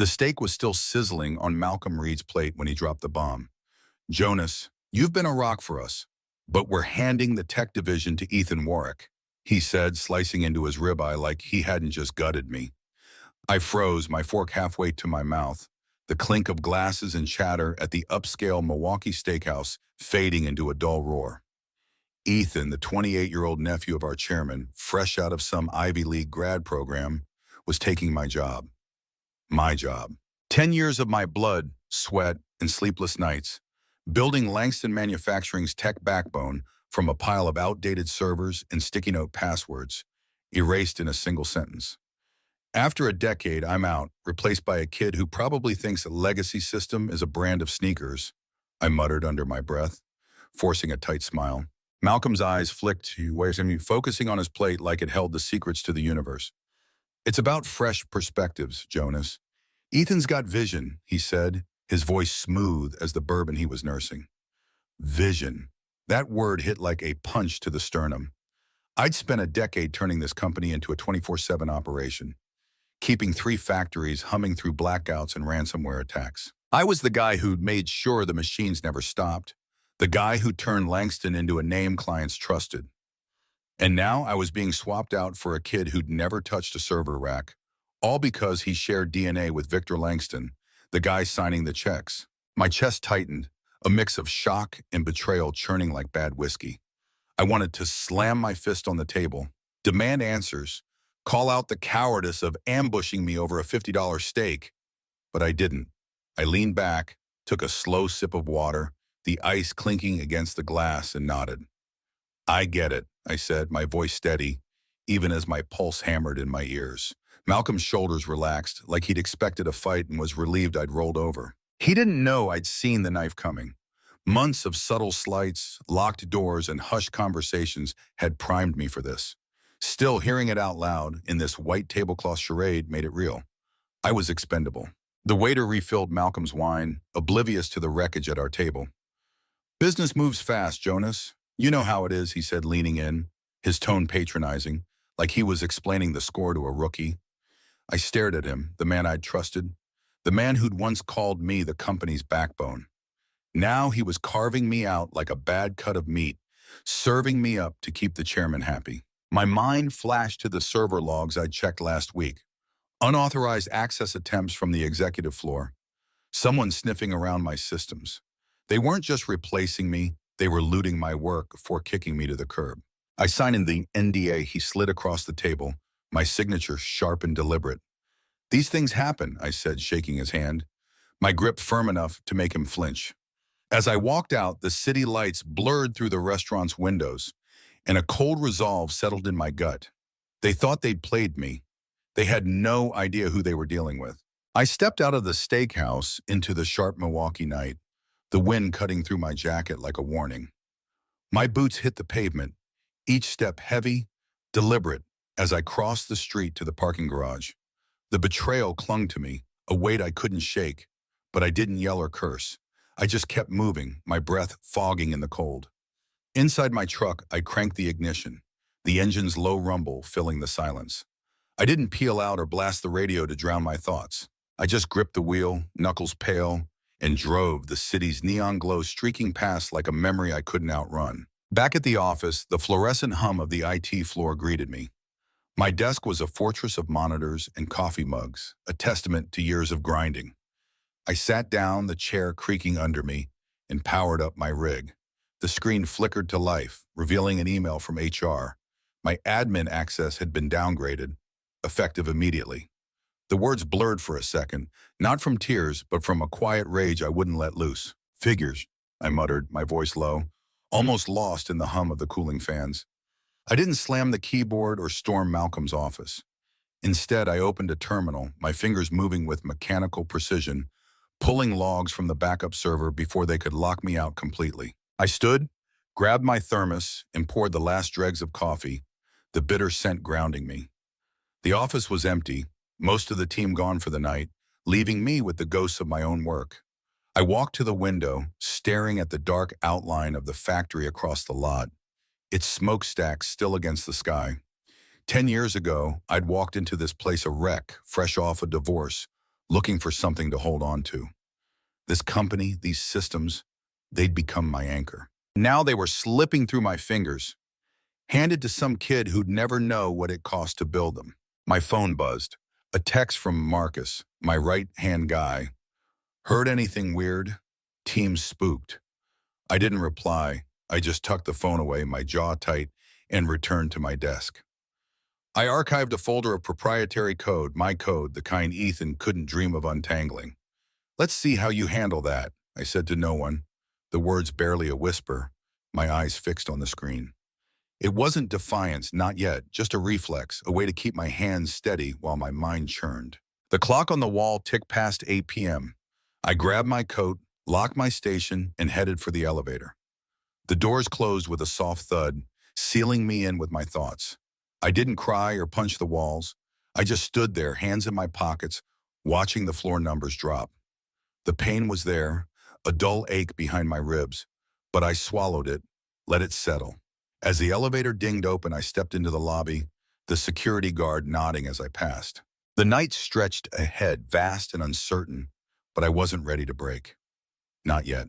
The steak was still sizzling on Malcolm Reed's plate when he dropped the bomb. "Jonas, you've been a rock for us, but we're handing the tech division to Ethan Warwick," he said, slicing into his ribeye like he hadn't just gutted me. I froze, my fork halfway to my mouth, the clink of glasses and chatter at the upscale Milwaukee steakhouse fading into a dull roar. Ethan, the 28-year-old nephew of our chairman, fresh out of some Ivy League grad program, was taking my job. My job. 10 years of my blood, sweat, and sleepless nights, building Langston Manufacturing's tech backbone from a pile of outdated servers and sticky note passwords, erased in a single sentence. After a decade, I'm out, replaced by a kid who probably thinks a legacy system is a brand of sneakers, I muttered under my breath, forcing a tight smile. Malcolm's eyes flicked to where me, focusing on his plate like it held the secrets to the universe. "It's about fresh perspectives, Jonas. Ethan's got vision," he said, his voice smooth as the bourbon he was nursing. Vision. That word hit like a punch to the sternum. I'd spent a decade turning this company into a 24/7 operation, keeping 3 factories humming through blackouts and ransomware attacks. I was the guy who'd made sure the machines never stopped, the guy who turned Langston into a name clients trusted. And now I was being swapped out for a kid who'd never touched a server rack, all because he shared DNA with Victor Langston, the guy signing the checks. My chest tightened, a mix of shock and betrayal churning like bad whiskey. I wanted to slam my fist on the table, demand answers, call out the cowardice of ambushing me over a $50 steak, but I didn't. I leaned back, took a slow sip of water, the ice clinking against the glass, and nodded. "I get it," I said, my voice steady, even as my pulse hammered in my ears. Malcolm's shoulders relaxed, like he'd expected a fight and was relieved I'd rolled over. He didn't know I'd seen the knife coming. Months of subtle slights, locked doors, and hushed conversations had primed me for this. Still, hearing it out loud in this white tablecloth charade made it real. I was expendable. The waiter refilled Malcolm's wine, oblivious to the wreckage at our table. "Business moves fast, Jonas. You know how it is," he said, leaning in, his tone patronizing, like he was explaining the score to a rookie. I stared at him, the man I'd trusted, the man who'd once called me the company's backbone. Now he was carving me out like a bad cut of meat, serving me up to keep the chairman happy. My mind flashed to the server logs I'd checked last week. Unauthorized access attempts from the executive floor. Someone sniffing around my systems. They weren't just replacing me, they were looting my work before kicking me to the curb. I signed in the NDA he slid across the table, my signature sharp and deliberate. "These things happen," I said, shaking his hand, my grip firm enough to make him flinch. As I walked out, the city lights blurred through the restaurant's windows, and a cold resolve settled in my gut. They thought they'd played me. They had no idea who they were dealing with. I stepped out of the steakhouse into the sharp Milwaukee night, the wind cutting through my jacket like a warning. My boots hit the pavement, each step heavy, deliberate, as I crossed the street to the parking garage. The betrayal clung to me, a weight I couldn't shake, but I didn't yell or curse. I just kept moving, my breath fogging in the cold. Inside my truck, I cranked the ignition, the engine's low rumble filling the silence. I didn't peel out or blast the radio to drown my thoughts. I just gripped the wheel, knuckles pale, and drove, the city's neon glow streaking past like a memory I couldn't outrun. Back at the office, the fluorescent hum of the IT floor greeted me. My desk was a fortress of monitors and coffee mugs, a testament to years of grinding. I sat down, the chair creaking under me, and powered up my rig. The screen flickered to life, revealing an email from HR. My admin access had been downgraded, effective immediately. The words blurred for a second, not from tears, but from a quiet rage I wouldn't let loose. "Figures," I muttered, my voice low, almost lost in the hum of the cooling fans. I didn't slam the keyboard or storm Malcolm's office. Instead, I opened a terminal, my fingers moving with mechanical precision, pulling logs from the backup server before they could lock me out completely. I stood, grabbed my thermos, and poured the last dregs of coffee, the bitter scent grounding me. The office was empty, most of the team gone for the night, leaving me with the ghosts of my own work. I walked to the window, staring at the dark outline of the factory across the lot, its smokestacks still against the sky. 10 years ago, I'd walked into this place a wreck, fresh off a divorce, looking for something to hold on to. This company, these systems, they'd become my anchor. Now they were slipping through my fingers, handed to some kid who'd never know what it cost to build them. My phone buzzed. A text from Marcus, my right-hand guy. Heard anything weird? Team spooked. I didn't reply. I just tucked the phone away, my jaw tight, and returned to my desk. I archived a folder of proprietary code, my code, the kind Ethan couldn't dream of untangling. Let's see how you handle that, I said to no one, the words barely a whisper, my eyes fixed on the screen. It wasn't defiance, not yet, just a reflex, a way to keep my hands steady while my mind churned. The clock on the wall ticked past 8 p.m. I grabbed my coat, locked my station, and headed for the elevator. The doors closed with a soft thud, sealing me in with my thoughts. I didn't cry or punch the walls. I just stood there, hands in my pockets, watching the floor numbers drop. The pain was there, a dull ache behind my ribs, but I swallowed it, let it settle. As the elevator dinged open, I stepped into the lobby, the security guard nodding as I passed. The night stretched ahead, vast and uncertain, but I wasn't ready to break. Not yet.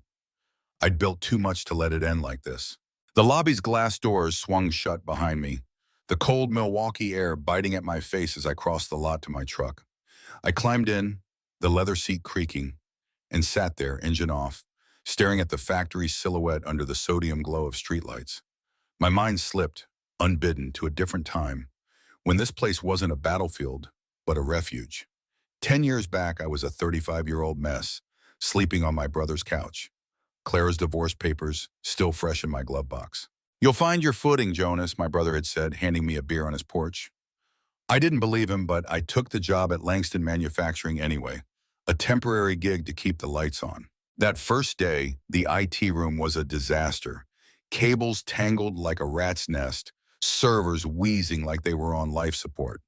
I'd built too much to let it end like this. The lobby's glass doors swung shut behind me, the cold Milwaukee air biting at my face as I crossed the lot to my truck. I climbed in, the leather seat creaking, and sat there, engine off, staring at the factory silhouette under the sodium glow of streetlights. My mind slipped, unbidden, to a different time, when this place wasn't a battlefield, but a refuge. 10 years back, I was a 35-year-old mess, sleeping on my brother's couch. Clara's divorce papers still fresh in my glove box. "You'll find your footing, Jonas," my brother had said, handing me a beer on his porch. I didn't believe him, but I took the job at Langston Manufacturing anyway, a temporary gig to keep the lights on. That first day, the IT room was a disaster. Cables tangled like a rat's nest, servers wheezing like they were on life support.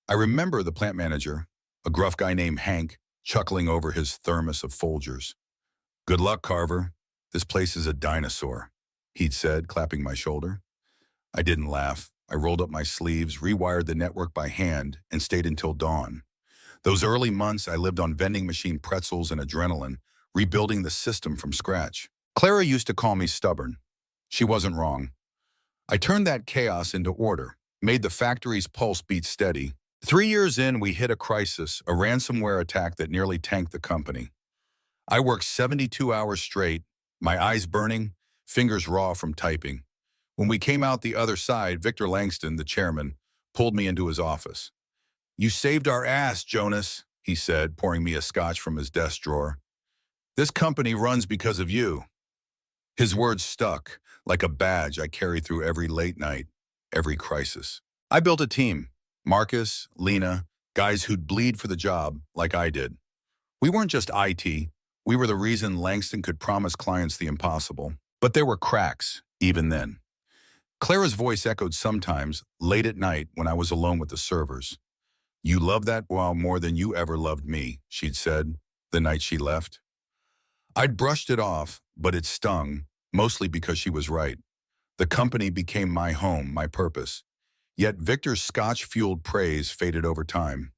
I remember the plant manager, a gruff guy named Hank, chuckling over his thermos of Folgers. "Good luck, Carver. This place is a dinosaur," he'd said, clapping my shoulder. I didn't laugh. I rolled up my sleeves, rewired the network by hand, and stayed until dawn. Those early months, I lived on vending machine pretzels and adrenaline, rebuilding the system from scratch. Clara used to call me stubborn. She wasn't wrong. I turned that chaos into order, made the factory's pulse beat steady. 3 years in, we hit a crisis, a ransomware attack that nearly tanked the company. I worked 72 hours straight, my eyes burning, fingers raw from typing. When we came out the other side, Victor Langston, the chairman, pulled me into his office. "You saved our ass, Jonas," he said, pouring me a scotch from his desk drawer. "This company runs because of you." His words stuck, like a badge I carried through every late night, every crisis. I built a team. Marcus, Lena, guys who'd bleed for the job, like I did. We weren't just IT. We were the reason Langston could promise clients the impossible. But there were cracks, even then. Clara's voice echoed sometimes, late at night when I was alone with the servers. "You love that wow more than you ever loved me," she'd said, the night she left. I'd brushed it off, but it stung, mostly because she was right. The company became my home, my purpose. Yet Victor's scotch-fueled praise faded over time.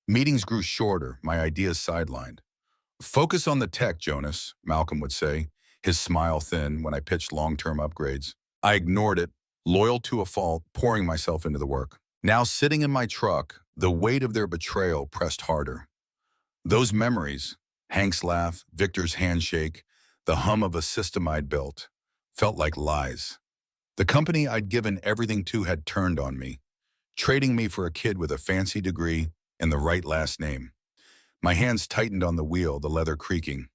Meetings grew shorter, my ideas sidelined. "Focus on the tech, Jonas," Malcolm would say, his smile thin when I pitched long-term upgrades. I ignored it, loyal to a fault, pouring myself into the work. Now sitting in my truck, the weight of their betrayal pressed harder. Those memories, Hank's laugh, Victor's handshake, the hum of a system I'd built, felt like lies. The company I'd given everything to had turned on me, trading me for a kid with a fancy degree and the right last name. My hands tightened on the wheel, the leather creaking.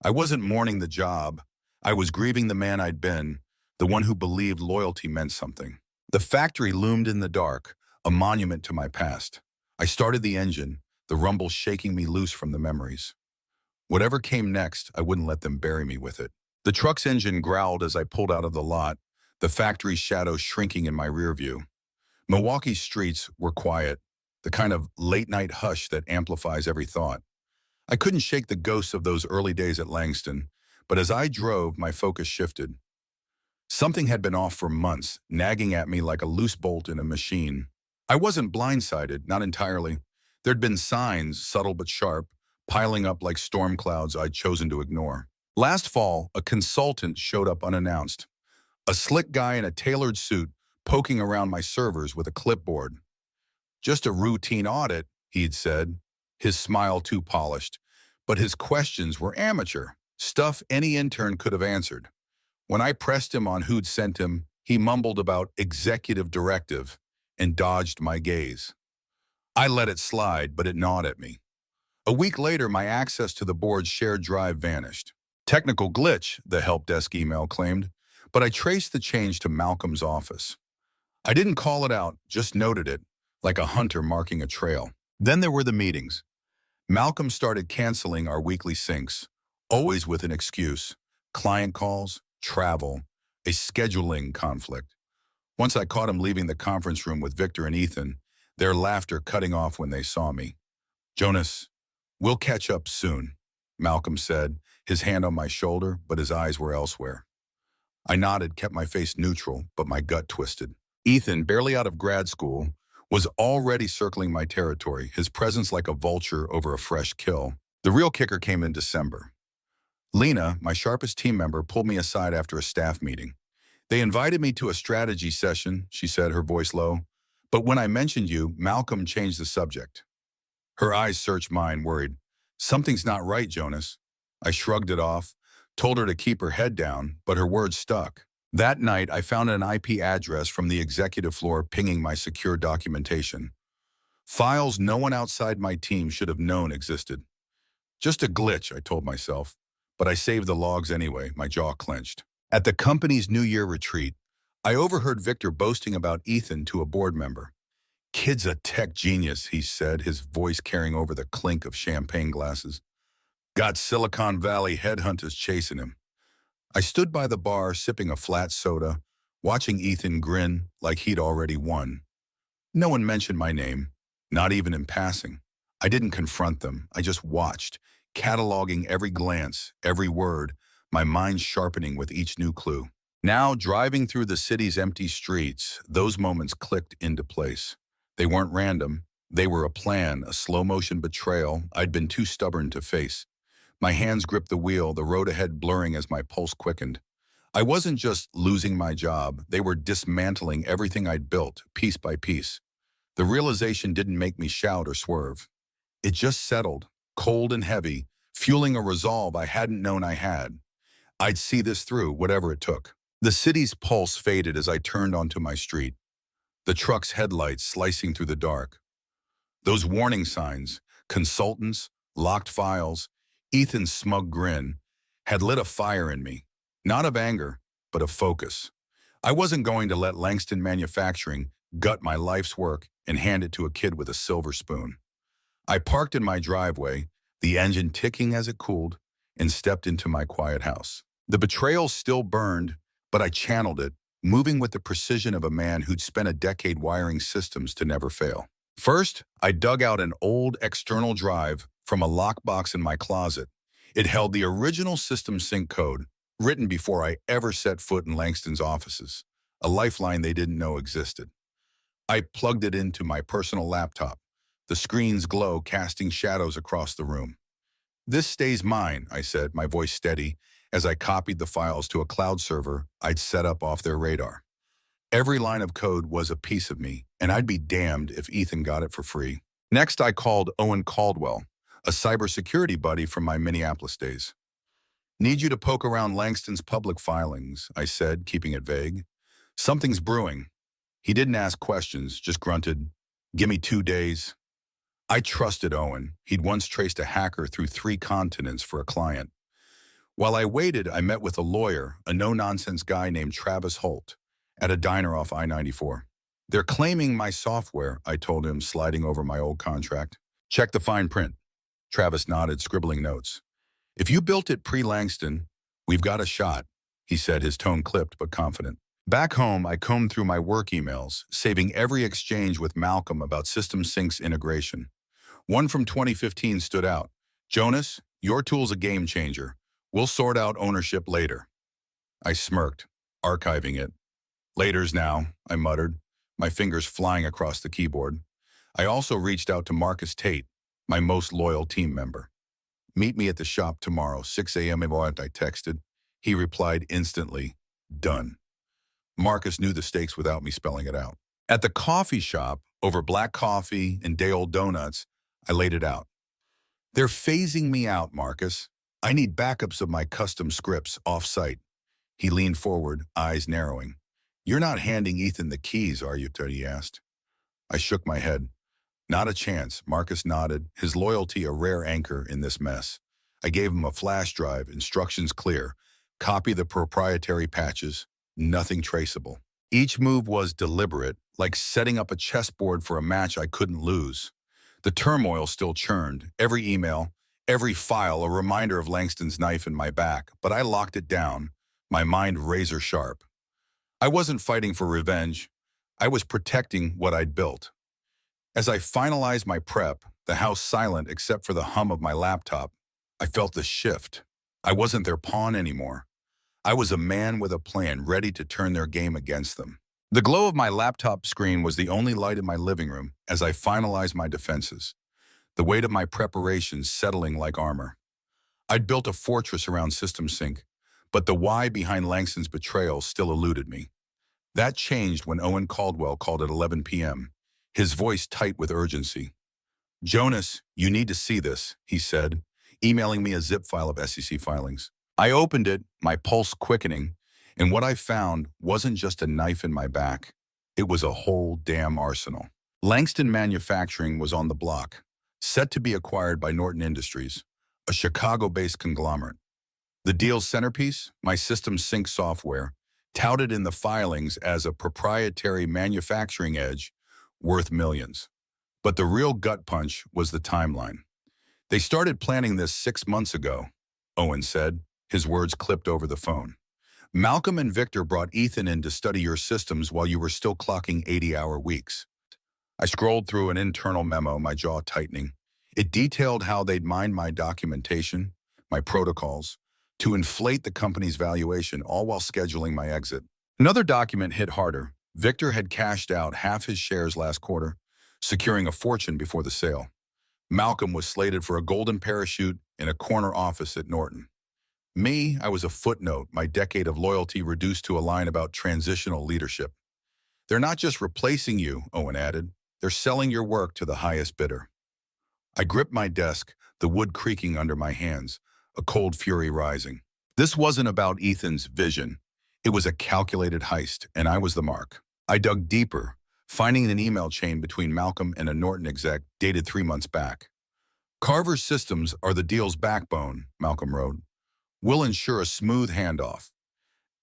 I wasn't mourning the job. I was grieving the man I'd been, the one who believed loyalty meant something. The factory loomed in the dark, a monument to my past. I started the engine, the rumble shaking me loose from the memories. Whatever came next, I wouldn't let them bury me with it. The truck's engine growled as I pulled out of the lot, the factory's shadow shrinking in my rear view. Milwaukee's streets were quiet, the kind of late-night hush that amplifies every thought. I couldn't shake the ghosts of those early days at Langston, but as I drove, my focus shifted. Something had been off for months, nagging at me like a loose bolt in a machine. I wasn't blindsided, not entirely. There'd been signs, subtle but sharp, piling up like storm clouds I'd chosen to ignore. Last fall, a consultant showed up unannounced. A slick guy in a tailored suit poking around my servers with a clipboard. Just a routine audit, he'd said, his smile too polished. But his questions were amateur, stuff any intern could have answered. When I pressed him on who'd sent him, he mumbled about executive directive and dodged my gaze. I let it slide, but it gnawed at me. A week later, my access to the board's shared drive vanished. Technical glitch, the help desk email claimed, but I traced the change to Malcolm's office. I didn't call it out, just noted it, like a hunter marking a trail. Then there were the meetings. Malcolm started canceling our weekly syncs, always with an excuse: client calls, travel, a scheduling conflict. Once I caught him leaving the conference room with Victor and Ethan, their laughter cutting off when they saw me. "Jonas, we'll catch up soon," Malcolm said, his hand on my shoulder, but his eyes were elsewhere. I nodded, kept my face neutral, but my gut twisted. Ethan, barely out of grad school, was already circling my territory, his presence like a vulture over a fresh kill. The real kicker came in December. Lena, my sharpest team member, pulled me aside after a staff meeting. "They invited me to a strategy session," she said, her voice low. "But when I mentioned you, Malcolm changed the subject." Her eyes searched mine, worried. "Something's not right, Jonas." I shrugged it off, told her to keep her head down, but her words stuck. That night, I found an IP address from the executive floor pinging my secure documentation. Files no one outside my team should have known existed. Just a glitch, I told myself, but I saved the logs anyway, my jaw clenched. At the company's New Year retreat, I overheard Victor boasting about Ethan to a board member. "Kid's a tech genius," he said, his voice carrying over the clink of champagne glasses. "Got Silicon Valley headhunters chasing him." I stood by the bar sipping a flat soda, watching Ethan grin like he'd already won. No one mentioned my name, not even in passing. I didn't confront them, I just watched, cataloging every glance, every word, my mind sharpening with each new clue. Now, driving through the city's empty streets, those moments clicked into place. They weren't random. They were a plan, a slow-motion betrayal I'd been too stubborn to face. My hands gripped the wheel, the road ahead blurring as my pulse quickened. I wasn't just losing my job, they were dismantling everything I'd built, piece by piece. The realization didn't make me shout or swerve. It just settled, cold and heavy, fueling a resolve I hadn't known I had. I'd see this through, whatever it took. The city's pulse faded as I turned onto my street, the truck's headlights slicing through the dark. Those warning signs, consultants, locked files, Ethan's smug grin, had lit a fire in me, not of anger, but of focus. I wasn't going to let Langston Manufacturing gut my life's work and hand it to a kid with a silver spoon. I parked in my driveway, the engine ticking as it cooled, and stepped into my quiet house. The betrayal still burned, but I channeled it, moving with the precision of a man who'd spent a decade wiring systems to never fail. First, I dug out an old external drive from a lockbox in my closet. It held the original system sync code, written before I ever set foot in Langston's offices, a lifeline they didn't know existed. I plugged it into my personal laptop, the screen's glow casting shadows across the room. "This stays mine," I said, my voice steady, as I copied the files to a cloud server I'd set up off their radar. Every line of code was a piece of me, and I'd be damned if Ethan got it for free. Next, I called Owen Caldwell, a cybersecurity buddy from my Minneapolis days. "Need you to poke around Langston's public filings," I said, keeping it vague. "Something's brewing." He didn't ask questions, just grunted, "Give me 2 days." I trusted Owen. He'd once traced a hacker through 3 continents for a client. While I waited, I met with a lawyer, a no-nonsense guy named Travis Holt, at a diner off I-94. "They're claiming my software," I told him, sliding over my old contract. "Check the fine print." Travis nodded, scribbling notes. "If you built it pre-Langston, we've got a shot," he said, his tone clipped but confident. Back home, I combed through my work emails, saving every exchange with Malcolm about System Sync's integration. One from 2015 stood out. "Jonas, your tool's a game changer. We'll sort out ownership later." I smirked, archiving it. "Later's now," I muttered, my fingers flying across the keyboard. I also reached out to Marcus Tate, my most loyal team member. Meet me at the shop tomorrow, 6 a.m. I texted. He replied instantly, done. Marcus knew the stakes without me spelling it out. At the coffee shop, over black coffee and day-old donuts, I laid it out. They're phasing me out, Marcus. I need backups of my custom scripts off-site. He leaned forward, eyes narrowing. You're not handing Ethan the keys, are you, he asked. I shook my head. Not a chance, Marcus nodded, his loyalty a rare anchor in this mess. I gave him a flash drive, instructions clear. Copy the proprietary patches, nothing traceable. Each move was deliberate, like setting up a chessboard for a match I couldn't lose. The turmoil still churned, every email, every file a reminder of Langston's knife in my back, but I locked it down, my mind razor sharp. I wasn't fighting for revenge. I was protecting what I'd built. As I finalized my prep, the house silent except for the hum of my laptop, I felt the shift. I wasn't their pawn anymore. I was a man with a plan ready to turn their game against them. The glow of my laptop screen was the only light in my living room as I finalized my defenses, the weight of my preparations settling like armor. I'd built a fortress around System Sync, but the why behind Langston's betrayal still eluded me. That changed when Owen Caldwell called at 11 p.m., his voice tight with urgency. Jonas, you need to see this, he said, emailing me a zip file of SEC filings. I opened it, my pulse quickening, and what I found wasn't just a knife in my back. It was a whole damn arsenal. Langston Manufacturing was on the block, set to be acquired by Norton Industries, a Chicago-based conglomerate. The deal's centerpiece, my System Sync software, touted in the filings as a proprietary manufacturing edge worth millions. But the real gut punch was the timeline. They started planning this 6 months ago, Owen said, his words clipped over the phone. Malcolm and Victor brought Ethan in to study your systems while you were still clocking 80-hour weeks. I scrolled through an internal memo, my jaw tightening. It detailed how they'd mined my documentation, my protocols, to inflate the company's valuation, all while scheduling my exit. Another document hit harder. Victor had cashed out half his shares last quarter, securing a fortune before the sale. Malcolm was slated for a golden parachute in a corner office at Norton. Me, I was a footnote, my decade of loyalty reduced to a line about transitional leadership. They're not just replacing you, Owen added. They're selling your work to the highest bidder. I gripped my desk, the wood creaking under my hands, a cold fury rising. This wasn't about Ethan's vision. It was a calculated heist, and I was the mark. I dug deeper, finding an email chain between Malcolm and a Norton exec dated 3 months back. Carver's systems are the deal's backbone, Malcolm wrote. We'll ensure a smooth handoff.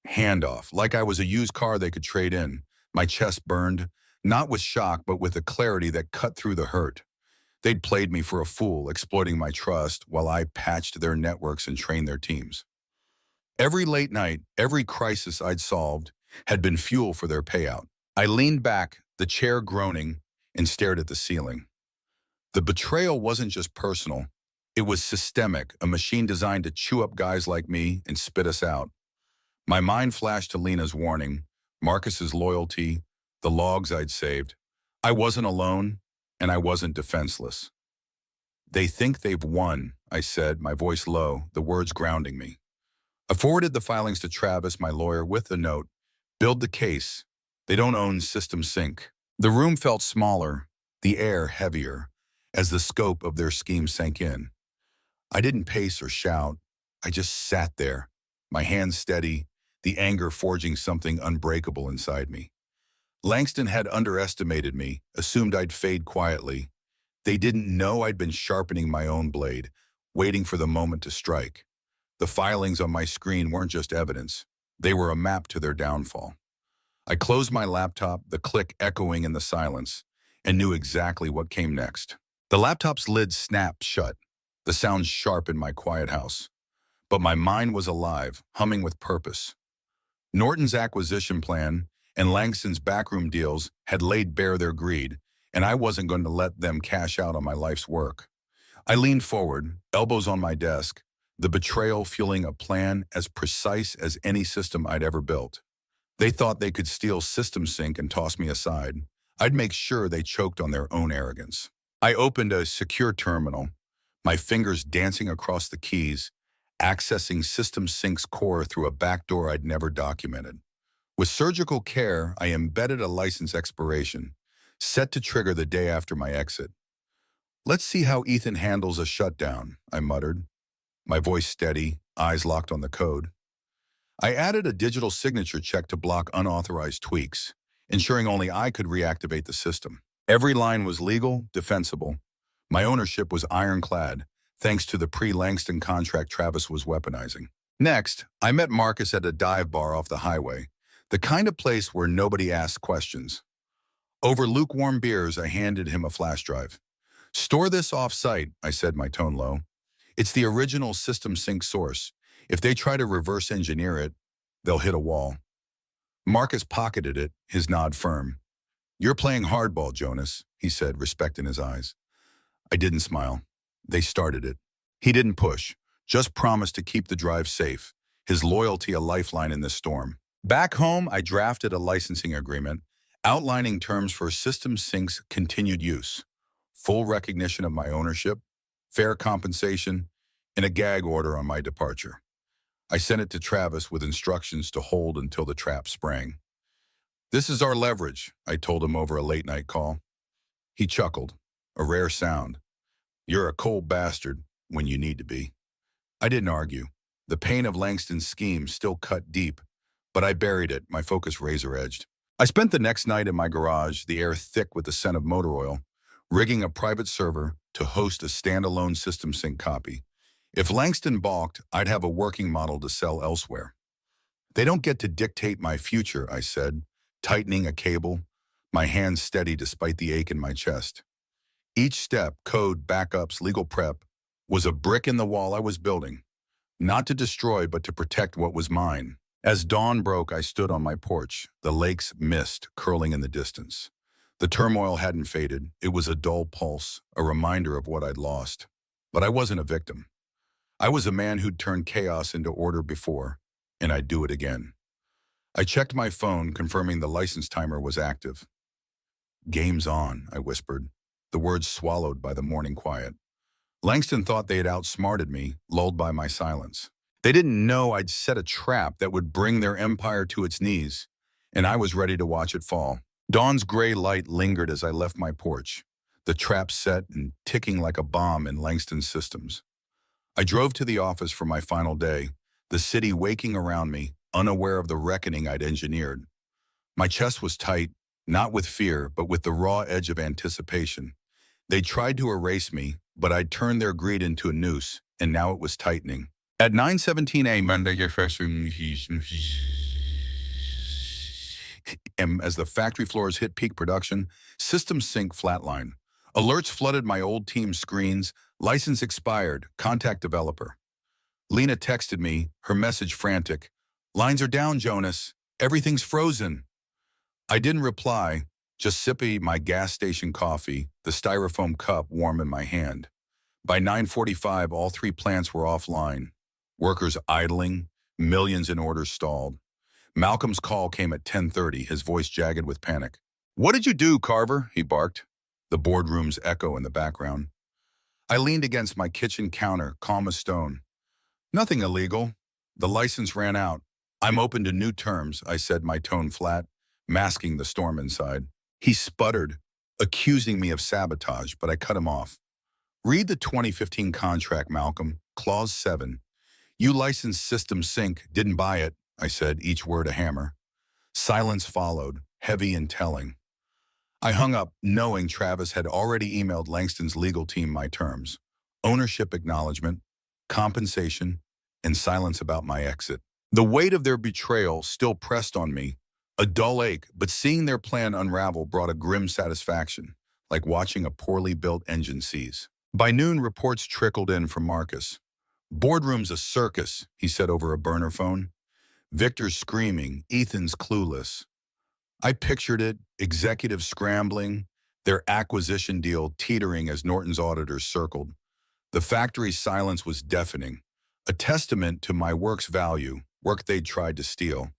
Handoff, like I was a used car they could trade in. My chest burned, not with shock, but with a clarity that cut through the hurt. They'd played me for a fool, exploiting my trust while I patched their networks and trained their teams. Every late night, every crisis I'd solved had been fuel for their payout. I leaned back, the chair groaning, and stared at the ceiling. The betrayal wasn't just personal. It was systemic, a machine designed to chew up guys like me and spit us out. My mind flashed to Lena's warning, Marcus's loyalty, the logs I'd saved. I wasn't alone, and I wasn't defenseless. They think they've won, I said, my voice low, the words grounding me. I forwarded the filings to Travis, my lawyer, with the note, build the case. They don't own System Sync. The room felt smaller, the air heavier, as the scope of their scheme sank in. I didn't pace or shout. I just sat there, my hands steady, the anger forging something unbreakable inside me. Langston had underestimated me, assumed I'd fade quietly. They didn't know I'd been sharpening my own blade, waiting for the moment to strike. The filings on my screen weren't just evidence. They were a map to their downfall. I closed my laptop, the click echoing in the silence, and knew exactly what came next. The laptop's lid snapped shut, the sound sharp in my quiet house. But my mind was alive, humming with purpose. Norton's acquisition plan and Langston's backroom deals had laid bare their greed, and I wasn't going to let them cash out on my life's work. I leaned forward, elbows on my desk, the betrayal fueling a plan as precise as any system I'd ever built. They thought they could steal System Sync and toss me aside, I'd make sure they choked on their own arrogance. I opened a secure terminal, my fingers dancing across the keys, accessing System Sync's core through a backdoor I'd never documented. With surgical care, I embedded a license expiration, set to trigger the day after my exit. "Let's see how Ethan handles a shutdown," I muttered, my voice steady, eyes locked on the code. I added a digital signature check to block unauthorized tweaks, ensuring only I could reactivate the system. Every line was legal, defensible. My ownership was ironclad, thanks to the pre-Langston contract Travis was weaponizing. Next, I met Marcus at a dive bar off the highway, the kind of place where nobody asks questions. Over lukewarm beers, I handed him a flash drive. "Store this off-site," I said, my tone low. "It's the original System Sync source. If they try to reverse engineer it, they'll hit a wall." Marcus pocketed it, his nod firm. "You're playing hardball, Jonas," he said, respect in his eyes. I didn't smile. They started it. He didn't push, just promised to keep the drive safe, his loyalty a lifeline in this storm. Back home, I drafted a licensing agreement outlining terms for System Sync's continued use, full recognition of my ownership, fair compensation, and a gag order on my departure. I sent it to Travis with instructions to hold until the trap sprang. "This is our leverage," I told him over a late-night call. He chuckled, a rare sound. "You're a cold bastard when you need to be." I didn't argue. The pain of Langston's scheme still cut deep, but I buried it, my focus razor-edged. I spent the next night in my garage, the air thick with the scent of motor oil, rigging a private server to host a standalone System Sync copy. If Langston balked, I'd have a working model to sell elsewhere. "They don't get to dictate my future," I said, tightening a cable, my hands steady despite the ache in my chest. Each step, code, backups, legal prep, was a brick in the wall I was building, not to destroy but to protect what was mine. As dawn broke, I stood on my porch, the lake's mist curling in the distance. The turmoil hadn't faded. It was a dull pulse, a reminder of what I'd lost. But I wasn't a victim. I was a man who'd turned chaos into order before, and I'd do it again. I checked my phone, confirming the license timer was active. "Game's on," I whispered, the words swallowed by the morning quiet. Langston thought they had outsmarted me, lulled by my silence. They didn't know I'd set a trap that would bring their empire to its knees, and I was ready to watch it fall. Dawn's gray light lingered as I left my porch, the trap set and ticking like a bomb in Langston's systems. I drove to the office for my final day, the city waking around me, unaware of the reckoning I'd engineered. My chest was tight, not with fear, but with the raw edge of anticipation. They tried to erase me, but I'd turned their greed into a noose, and now it was tightening. At 9:17 a.m., as the factory floors hit peak production, System Sync flatline. Alerts flooded my old team's screens. "License expired. Contact developer." Lena texted me, her message frantic. "Lines are down, Jonas. Everything's frozen." I didn't reply, just sipping my gas station coffee, the styrofoam cup warm in my hand. By 9:45, all three plants were offline. Workers idling, millions in orders stalled. Malcolm's call came at 10:30, his voice jagged with panic. "What did you do, Carver?" he barked, the boardroom's echo in the background. I leaned against my kitchen counter, calm as stone. "Nothing illegal. The license ran out. I'm open to new terms," I said, my tone flat, masking the storm inside. He sputtered, accusing me of sabotage, but I cut him off. "Read the 2015 contract, Malcolm. Clause 7. You licensed System Sync, didn't buy it," I said, each word a hammer. Silence followed, heavy and telling. I hung up, knowing Travis had already emailed Langston's legal team my terms: ownership acknowledgement, compensation, and silence about my exit. The weight of their betrayal still pressed on me, a dull ache, but seeing their plan unravel brought a grim satisfaction, like watching a poorly built engine seize. By noon, reports trickled in from Marcus. "Boardroom's a circus," he said over a burner phone. "Victor's screaming, Ethan's clueless." I pictured it, executives scrambling, their acquisition deal teetering as Norton's auditors circled. The factory's silence was deafening, a testament to my work's value, work they'd tried to steal.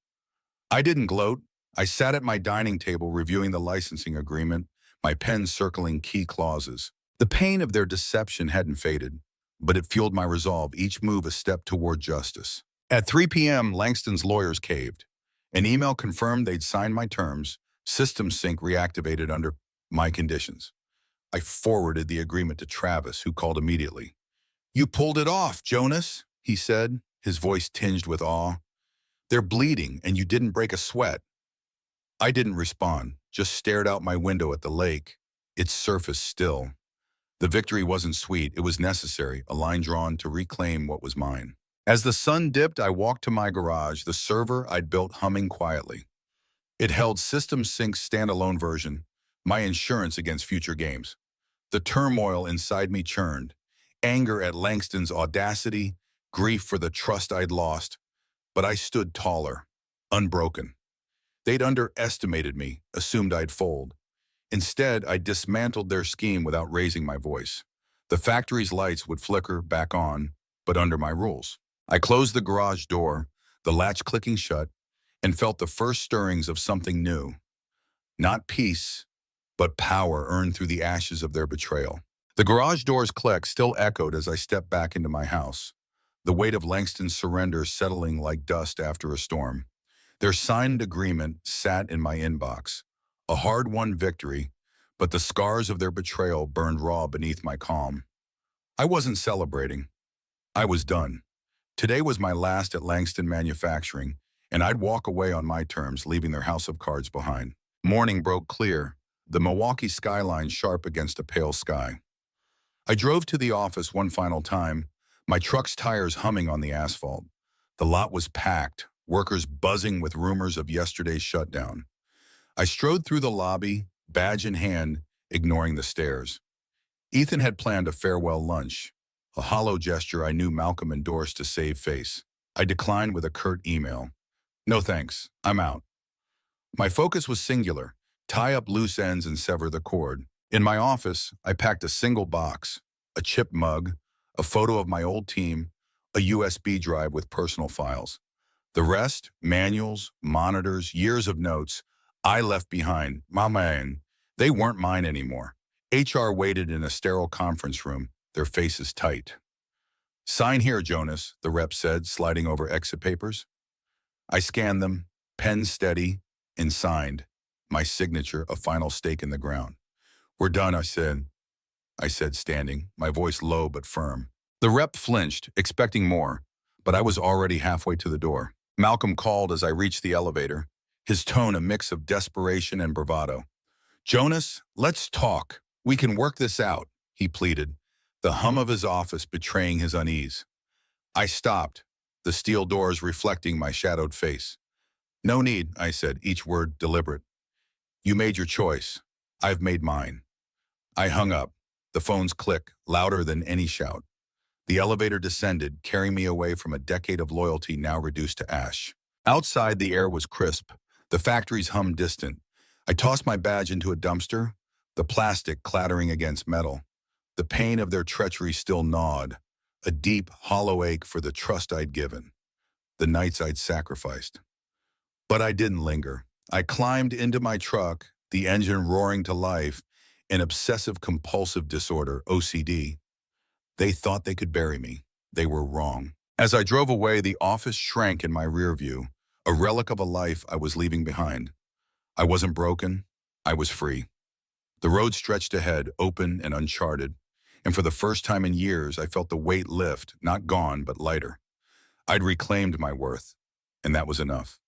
I didn't gloat. I sat at my dining table reviewing the licensing agreement, my pen circling key clauses. The pain of their deception hadn't faded, but it fueled my resolve, each move a step toward justice. At 3 p.m., Langston's lawyers caved. An email confirmed they'd signed my terms. System sync reactivated under my conditions. I forwarded the agreement to Travis, who called immediately. "You pulled it off, Jonas," he said, his voice tinged with awe. "They're bleeding, and you didn't break a sweat." I didn't respond, just stared out my window at the lake, its surface still. The victory wasn't sweet, it was necessary, a line drawn to reclaim what was mine. As the sun dipped, I walked to my garage, the server I'd built humming quietly. It held System Sync's standalone version, my insurance against future games. The turmoil inside me churned, anger at Langston's audacity, grief for the trust I'd lost, but I stood taller, unbroken. They'd underestimated me, assumed I'd fold. Instead, I dismantled their scheme without raising my voice. The factory's lights would flicker back on, but under my rules. I closed the garage door, the latch clicking shut, and felt the first stirrings of something new. Not peace, but power earned through the ashes of their betrayal. The garage door's click still echoed as I stepped back into my house, the weight of Langston's surrender settling like dust after a storm. Their signed agreement sat in my inbox, a hard-won victory, but the scars of their betrayal burned raw beneath my calm. I wasn't celebrating. I was done. Today was my last at Langston Manufacturing, and I'd walk away on my terms, leaving their house of cards behind. Morning broke clear, the Milwaukee skyline sharp against a pale sky. I drove to the office one final time, my truck's tires humming on the asphalt. The lot was packed, workers buzzing with rumors of yesterday's shutdown. I strode through the lobby, badge in hand, ignoring the stares. Ethan had planned a farewell lunch, a hollow gesture I knew Malcolm endorsed to save face. I declined with a curt email. "No thanks, I'm out." My focus was singular, tie up loose ends and sever the cord. In my office, I packed a single box, a chip mug, a photo of my old team, a USB drive with personal files. The rest, manuals, monitors, years of notes, I left behind. My man, they weren't mine anymore. HR waited in a sterile conference room, their faces tight. "Sign here, Jonas," the rep said, sliding over exit papers. I scanned them, pen steady, and signed, my signature a final stake in the ground. "We're done," I said, standing, my voice low but firm. The rep flinched, expecting more, but I was already halfway to the door. Malcolm called as I reached the elevator, his tone a mix of desperation and bravado. "Jonas, let's talk. We can work this out," he pleaded, the hum of his office betraying his unease. I stopped, the steel doors reflecting my shadowed face. "No need," I said, each word deliberate. "You made your choice. I've made mine." I hung up, the phone's click louder than any shout. The elevator descended, carrying me away from a decade of loyalty now reduced to ash. Outside, the air was crisp, the factory's hum distant. I tossed my badge into a dumpster, the plastic clattering against metal. The pain of their treachery still gnawed, a deep, hollow ache for the trust I'd given, the nights I'd sacrificed. But I didn't linger. I climbed into my truck, the engine roaring to life, an obsessive-compulsive disorder, OCD. They thought they could bury me. They were wrong. As I drove away, the office shrank in my rear view, a relic of a life I was leaving behind. I wasn't broken. I was free. The road stretched ahead, open and uncharted, and for the first time in years, I felt the weight lift, not gone, but lighter. I'd reclaimed my worth, and that was enough.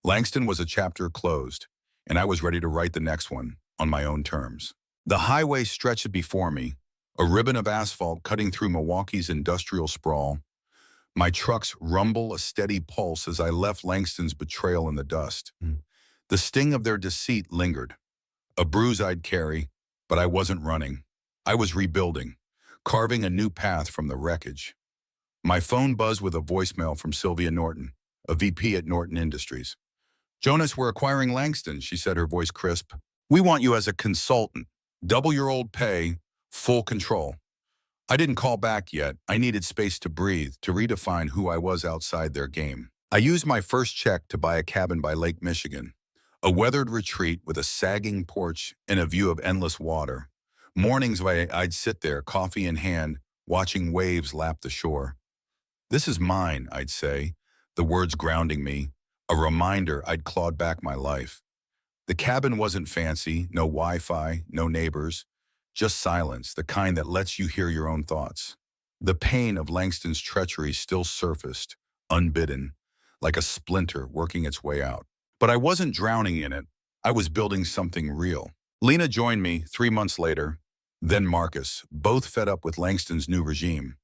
Langston was a chapter closed, and I was ready to write the next one on my own terms. The highway stretched before me, a ribbon of asphalt cutting through Milwaukee's industrial sprawl. My truck's rumble a steady pulse as I left Langston's betrayal in the dust. The sting of their deceit lingered, a bruise I'd carry, but I wasn't running. I was rebuilding, carving a new path from the wreckage. My phone buzzed with a voicemail from Sylvia Norton, a VP at Norton Industries. "Jonas, we're acquiring Langston," she said, her voice crisp. "We want you as a consultant. Double your old pay, full control." I didn't call back yet. I needed space to breathe, to redefine who I was outside their game. I used my first check to buy a cabin by Lake Michigan, A weathered retreat with a sagging porch and a view of endless water. Mornings I'd sit there, coffee in hand, watching waves lap the shore. This is mine, I'd say, the words grounding me, a reminder I'd clawed back my life. The cabin wasn't fancy, no Wi-Fi, no neighbors, just silence, the kind that lets you hear your own thoughts. The pain of Langston's treachery still surfaced, unbidden, like a splinter working its way out. But I wasn't drowning in it. I was building something real. Lena joined me 3 months later, then Marcus, both fed up with Langston's new regime.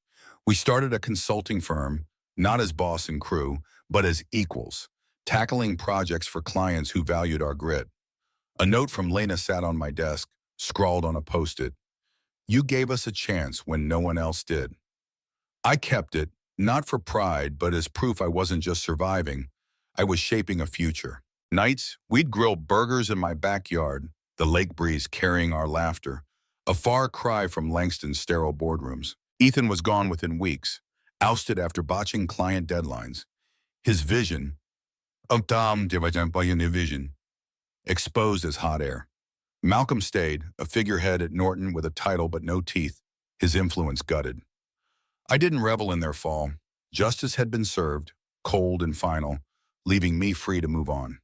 We started a consulting firm, not as boss and crew, but as equals, tackling projects for clients who valued our grit. A note from Lena sat on my desk, scrawled on a post-it. You gave us a chance when no one else did. I kept it, not for pride, but as proof I wasn't just surviving. I was shaping a future. Nights, we'd grill burgers in my backyard, the lake breeze carrying our laughter, a far cry from Langston's sterile boardrooms. Ethan was gone within weeks, ousted after botching client deadlines. His vision, vision, exposed as hot air. Malcolm stayed, a figurehead at Norton with a title but no teeth, his influence gutted. I didn't revel in their fall. Justice had been served, cold and final, leaving me free to move on.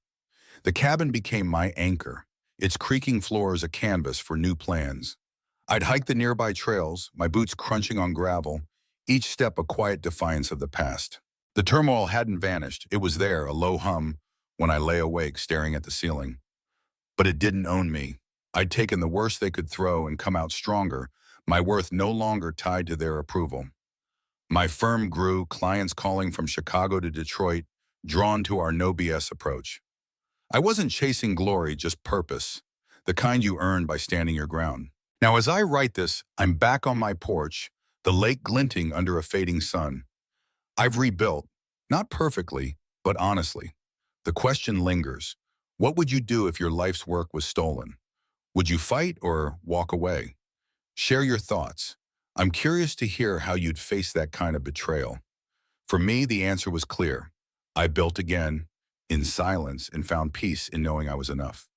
The cabin became my anchor, its creaking floors a canvas for new plans. I'd hike the nearby trails, my boots crunching on gravel, each step a quiet defiance of the past. The turmoil hadn't vanished. It was there, a low hum, when I lay awake staring at the ceiling. But it didn't own me. I'd taken the worst they could throw and come out stronger, my worth no longer tied to their approval. My firm grew, clients calling from Chicago to Detroit, drawn to our no BS approach. I wasn't chasing glory, just purpose, the kind you earn by standing your ground. Now, as I write this, I'm back on my porch, the lake glinting under a fading sun. I've rebuilt, not perfectly, but honestly. The question lingers. What would you do if your life's work was stolen? Would you fight or walk away? Share your thoughts. I'm curious to hear how you'd face that kind of betrayal. For me, the answer was clear. I built again, in silence, and found peace in knowing I was enough.